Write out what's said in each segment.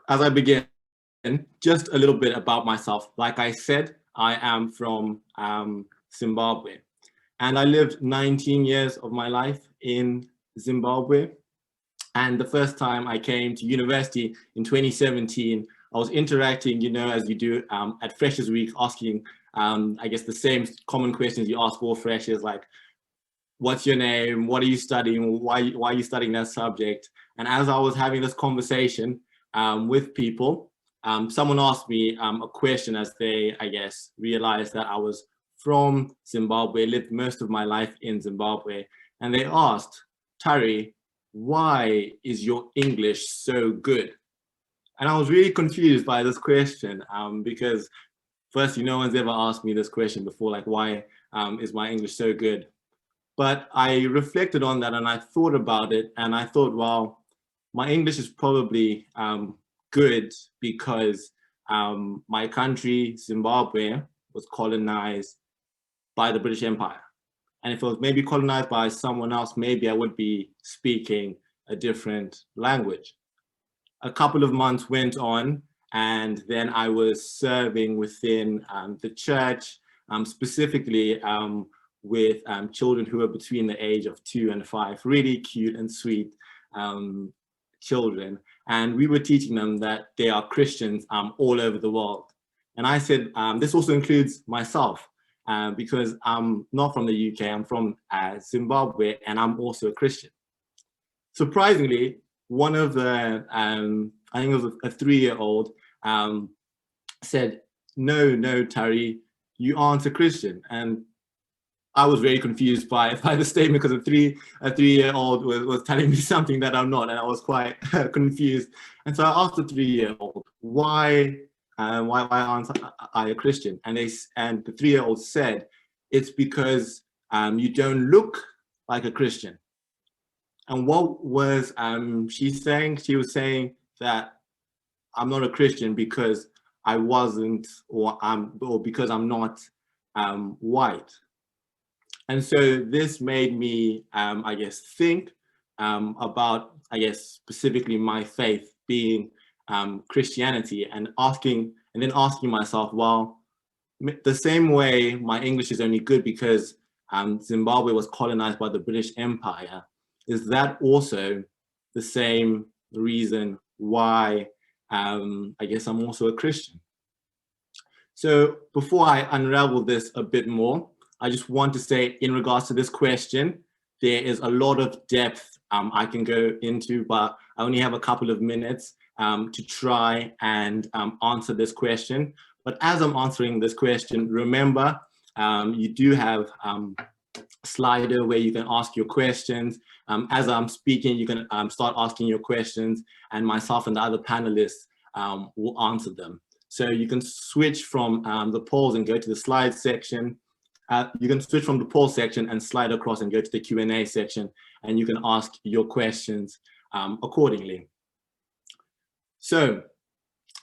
as I begin, just a little bit about myself. Like I said, I am from Zimbabwe, and I lived 19 years of my life in Zimbabwe. And the first time I came to university in 2017, I was interacting, as you do at Freshers Week, asking, I guess, the same common questions you ask all freshers, like, what's your name? What are you studying? Why are you studying that subject? And as I was having this conversation with people, someone asked me a question as they, I guess, realized that I was from Zimbabwe, lived most of my life in Zimbabwe. And they asked, Tari, why is your English so good? And I was really confused by this question because firstly, no one's ever asked me this question before, like, why is my English so good? But I reflected on that and I thought about it and I thought, well, my English is probably good because my country, Zimbabwe, was colonized by the British Empire. And if it was maybe colonized by someone else, maybe I would be speaking a different language. A couple of months went on, and then I was serving within the church, specifically with children who were between the age of 2 and 5, really cute and sweet children. And we were teaching them that they are Christians all over the world. And I said, this also includes myself. Because I'm not from the UK, I'm from Zimbabwe, and I'm also a Christian. Surprisingly, one of the, I think it was a 3-year-old, said, no, Tari, you aren't a Christian. And I was very confused by the statement because a 3-year-old was telling me something that I'm not, and I was quite confused. And so I asked the 3-year-old, why aren't I a Christian? And the 3-year-old said, it's because you don't look like a Christian. And what was she saying? She was saying that I'm not a Christian because I wasn't, or because I'm not white. And so this made me, I guess, think about, I guess, specifically my faith being Christianity, and then asking myself, well, the same way my English is only good because Zimbabwe was colonized by the British Empire, is that also the same reason why I guess I'm also a Christian? So before I unravel this a bit more, I just want to say, in regards to this question, there is a lot of depth I can go into, but I only have a couple of minutes to try and answer this question. But as I'm answering this question, remember, you do have a slider where you can ask your questions. As I'm speaking, you can start asking your questions, and myself and the other panelists will answer them. So you can switch from the polls and go to the slide section. You can switch from the poll section and slide across and go to the Q&A section, and you can ask your questions accordingly. So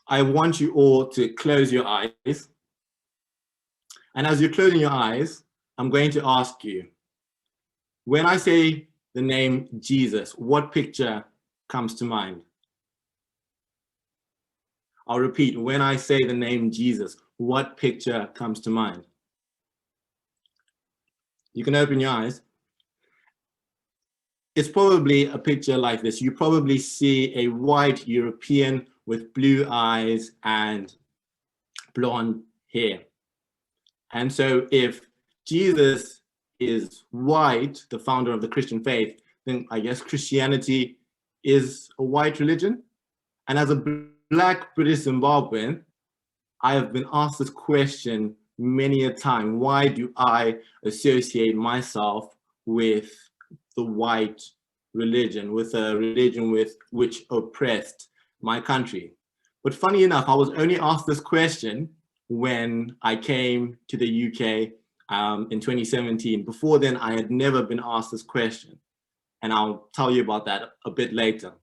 I want you all to close your eyes. And as you're closing your eyes, I'm going to ask you, when I say the name Jesus, what picture comes to mind? I'll repeat, when I say the name Jesus, what picture comes to mind? You can open your eyes. It's probably a picture like this. You probably see a white European with blue eyes and blonde hair. And so if Jesus is white, the founder of the Christian faith, then I guess Christianity is a white religion. And as a Black British Zimbabwean, I have been asked this question many a time. Why do I associate myself with the white religion, with a religion which oppressed my country? But funny enough, I was only asked this question when I came to the UK in 2017. Before then, I had never been asked this question, and I'll tell you about that a bit later.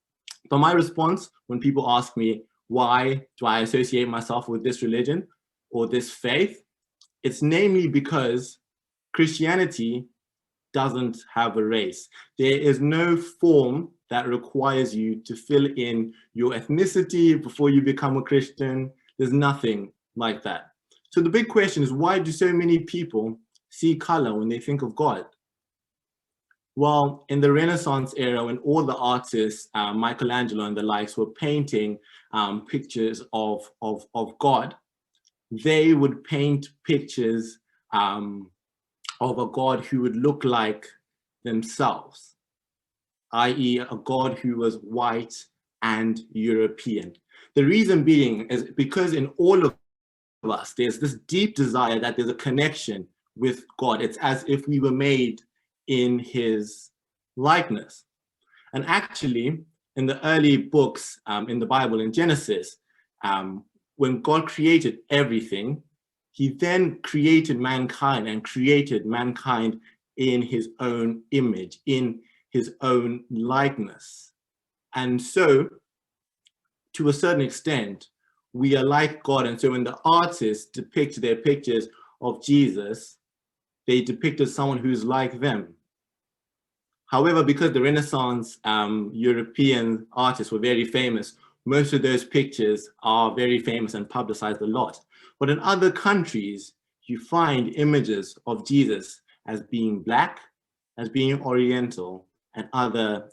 But my response when people ask me, why do I associate myself with this religion or this faith? It's namely because Christianity doesn't have a race. There is no form that requires you to fill in your ethnicity before you become a Christian. There's nothing like that. So the big question is, why do so many people see color when they think of God? Well, in the Renaissance era, when all the artists, Michelangelo and the likes, were painting pictures of God, they would paint pictures of a God who would look like themselves, i.e. a God who was white and European. The reason being is because in all of us, there's this deep desire that there's a connection with God. It's as if we were made in his likeness. And actually, in the early books in the Bible, in Genesis, when God created everything, he then created mankind and created mankind in his own image, in his own likeness. And so, to a certain extent, we are like God. And so when the artists depict their pictures of Jesus, they depicted someone who's like them. However, because the Renaissance European artists were very famous, most of those pictures are very famous and publicized a lot. But in other countries, you find images of Jesus as being Black, as being Oriental, and other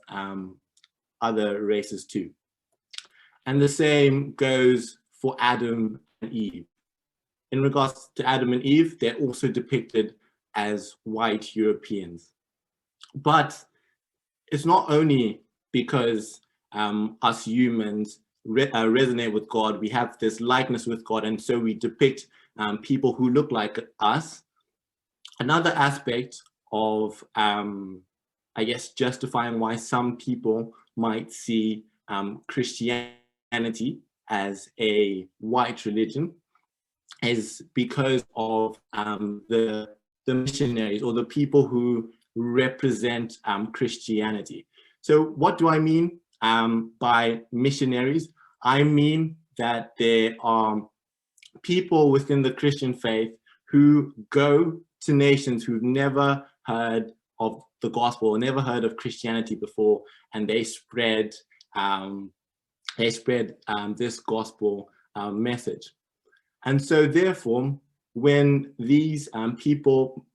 races too. And the same goes for Adam and Eve. In regards to Adam and Eve, they're also depicted as white Europeans. But it's not only because us humans resonate with God, we have this likeness with God, and so we depict people who look like us. Another aspect of, I guess, justifying why some people might see Christianity as a white religion is because of the missionaries or the people who represent Christianity. So what do I mean by missionaries? I mean that there are people within the Christian faith who go to nations who've never heard of the gospel or never heard of Christianity before, and they spread this gospel message. And so therefore, when these people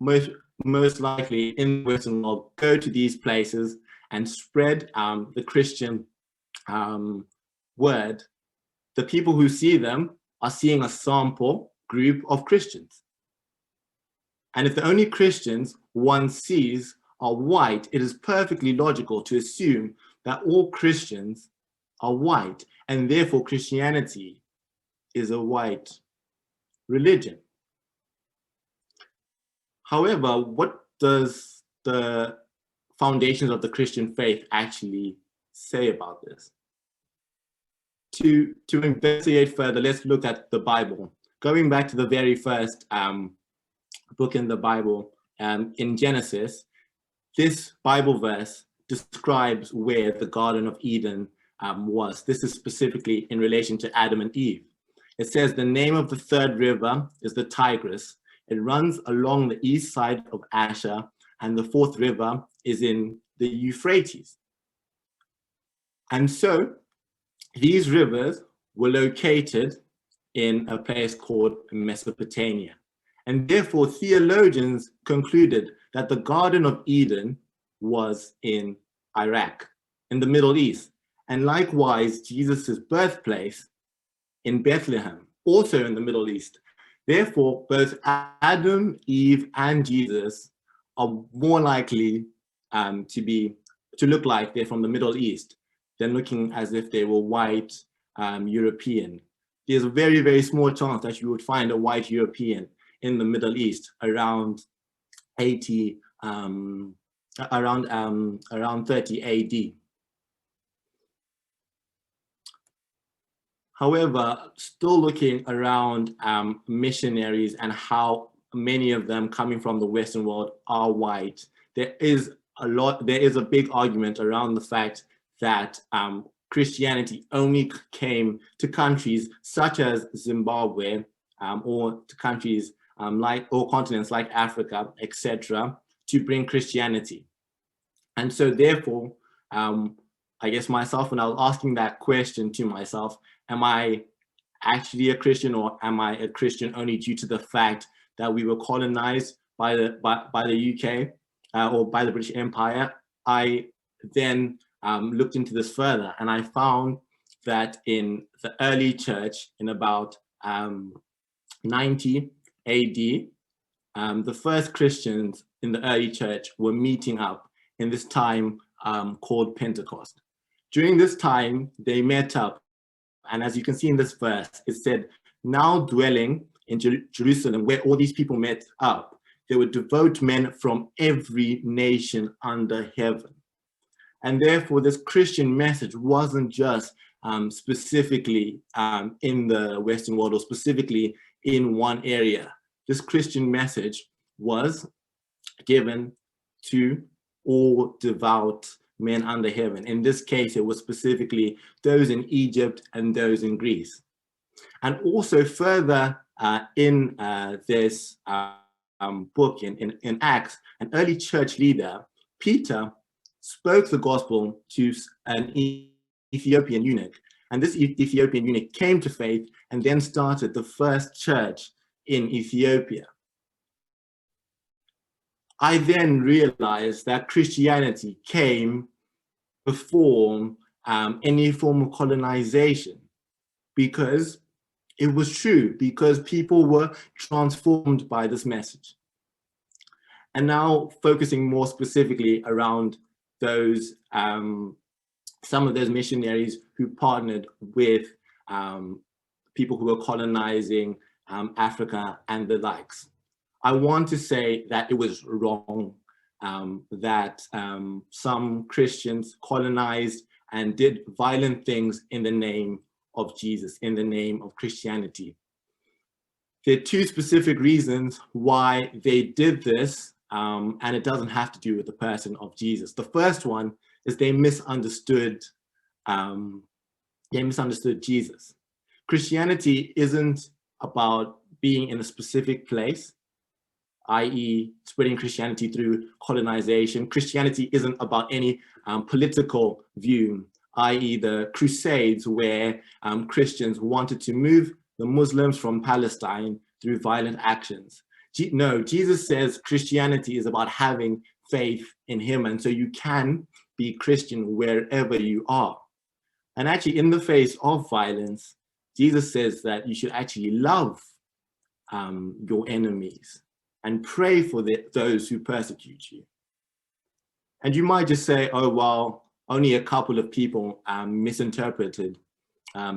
most likely in the Western world go to these places and spread the Christian word, the people who see them are seeing a sample group of Christians. And if the only Christians one sees are white, it is perfectly logical to assume that all Christians are white, and therefore Christianity is a white religion. However, what does the foundations of the Christian faith actually say about this? To investigate further, let's look at the Bible. Going back to the very first book in the Bible, in Genesis, this Bible verse describes where the Garden of Eden was. This is specifically in relation to Adam and Eve. It says the name of the third river is the Tigris. It runs along the east side of Asher, and the fourth river is in the Euphrates. And so these rivers were located in a place called Mesopotamia. And therefore theologians concluded that the Garden of Eden was in Iraq, in the Middle East. And likewise, Jesus's birthplace in Bethlehem, also in the Middle East. Therefore, both Adam, Eve, and Jesus are more likely to look like they're from the Middle East than looking as if they were white European. There's a very, very small chance that you would find a white European in the Middle East around 30 AD. However, still looking around missionaries and how many of them coming from the Western world are white, there is a big argument around the fact that Christianity only came to countries such as Zimbabwe or to countries or continents like Africa, etc., to bring Christianity. And so therefore, I guess myself, when I was asking that question to myself, am I actually a Christian, or am I a Christian only due to the fact that we were colonized by the UK or by the British Empire? I then looked into this further, and I found that in the early church, in about 90 AD, the first Christians in the early church were meeting up in this time called Pentecost. During this time, they met up, and as you can see in this verse, it said, now dwelling in Jerusalem, where all these people met up, they would devote men from every nation under heaven. And therefore, this Christian message wasn't just specifically in the Western world, or specifically in one area. This Christian message was given to all devout men under heaven. In this case, it was specifically those in Egypt and those in Greece. And also further in this book, in Acts, an early church leader, Peter, spoke the gospel to an Ethiopian eunuch. And this Ethiopian eunuch came to faith and then started the first church in Ethiopia. I then realized that Christianity came before any form of colonization, because it was true, because people were transformed by this message. And now focusing more specifically around those, some of those missionaries who partnered with people who were colonizing Africa and the likes. I want to say that it was wrong that some Christians colonized and did violent things in the name of Jesus, in the name of Christianity. There are two specific reasons why they did this, and it doesn't have to do with the person of Jesus. The first one is they misunderstood Jesus. Christianity isn't about being in a specific place, i.e. spreading Christianity through colonization. Christianity isn't about any political view, i.e. the Crusades, where Christians wanted to move the Muslims from Palestine through violent actions. No, Jesus says Christianity is about having faith in him, and so you can be Christian wherever you are. And actually, in the face of violence, Jesus says that you should actually love your enemies and pray for those who persecute you. And you might just say, oh, well, only a couple of people misinterpreted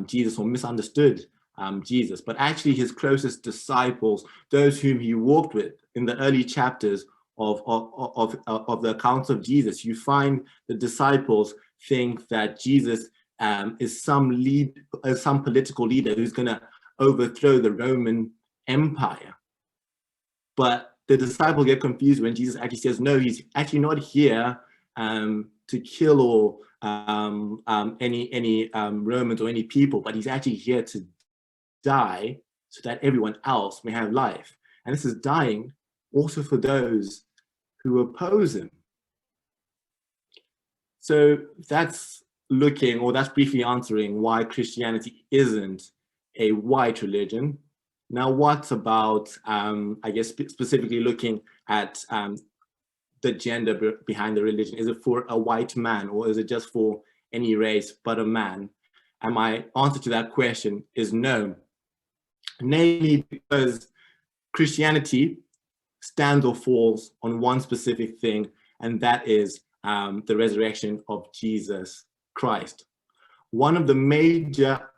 Jesus or misunderstood Jesus, but actually his closest disciples, those whom he walked with in the early chapters of the accounts of Jesus, you find the disciples think that Jesus is some political leader who's going to overthrow the Roman Empire. But the disciples get confused when Jesus actually says, no, he's actually not here to kill or any Romans or any people, but he's actually here to die so that everyone else may have life. And this is dying also for those who oppose him. So that's briefly answering why Christianity isn't a white religion. Now, what about, I guess, specifically looking at the gender behind the religion? Is it for a white man, or is it just for any race but a man? And my answer to that question is no. Namely, because Christianity stands or falls on one specific thing, and that is the resurrection of Jesus Christ. One of the major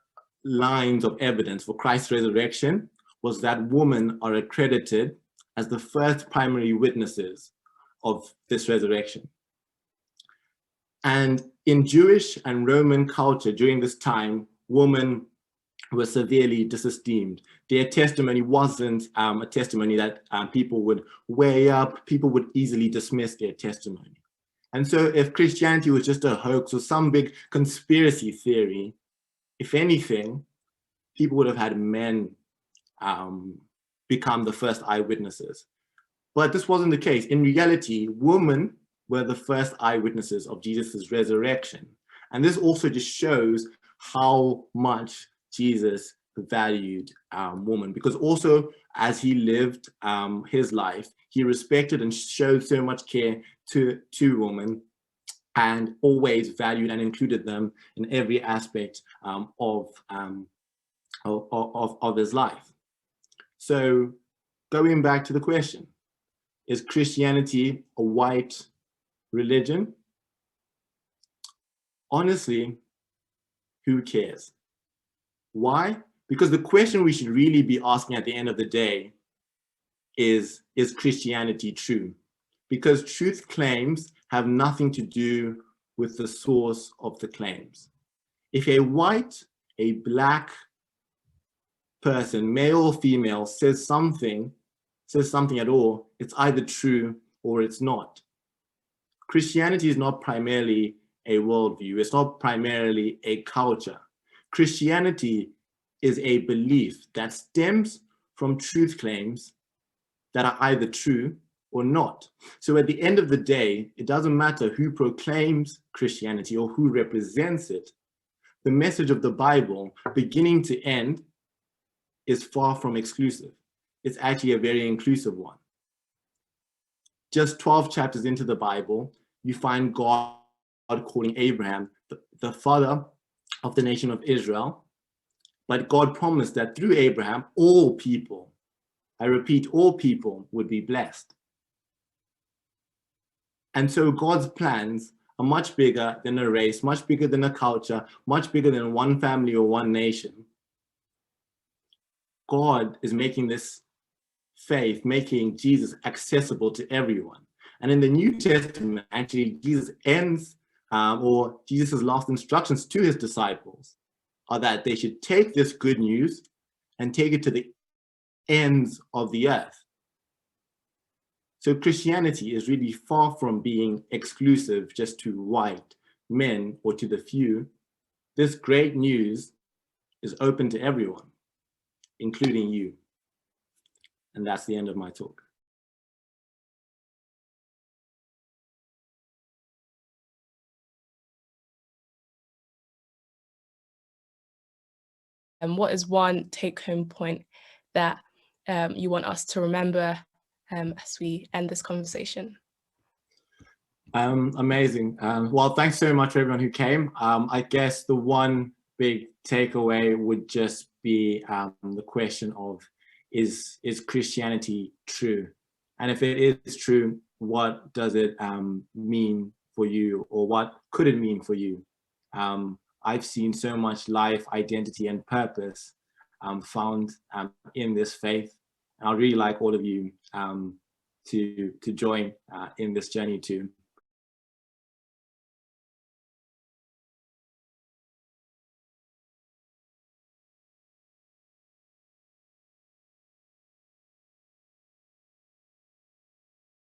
lines of evidence for Christ's resurrection was that women are accredited as the first primary witnesses of this resurrection. And in Jewish and Roman culture during this time, women were severely disesteemed. Their testimony wasn't a testimony that people would weigh up. People would easily dismiss their testimony. And so if Christianity was just a hoax or some big conspiracy theory, if anything, people would have had men become the first eyewitnesses. But this wasn't the case. In reality, women were the first eyewitnesses of Jesus' resurrection. And this also just shows how much Jesus valued women, because also as he lived his life, he respected and showed so much care to women, and always valued and included them in every aspect of his life. So going back to the question, is Christianity a white religion? Honestly, who cares? Why? Because the question we should really be asking at the end of the day is Christianity true? Because truth claims have nothing to do with the source of the claims. If a white, a black person, male or female, says something at all, it's either true or it's not. Christianity is not primarily a worldview. It's not primarily a culture. Christianity is a belief that stems from truth claims that are either true or not. So at the end of the day, it doesn't matter who proclaims Christianity or who represents it. The message of the Bible, beginning to end, is far from exclusive. It's actually a very inclusive one. Just 12 chapters into the Bible, you find God calling Abraham the father of the nation of Israel. But God promised that through Abraham, all people, I repeat, all people would be blessed. And so God's plans are much bigger than a race, much bigger than a culture, much bigger than one family or one nation. God is making this faith, making Jesus accessible to everyone. And in the New Testament, actually, Jesus ends, or Jesus' last instructions to his disciples are that they should take this good news and take it to the ends of the earth. So Christianity is really far from being exclusive just to white men or to the few. This great news is open to everyone, including you. And that's the end of my talk. And what is one take-home point that you want us to remember as we end this conversation? Amazing. Well, thanks so much for everyone who came. I guess the one big takeaway would just be the question of, is Christianity true? And if it is true, what does it mean for you, or what could it mean for you? I've seen so much life, identity, and purpose found in this faith. And I'd really like all of you to join in this journey too.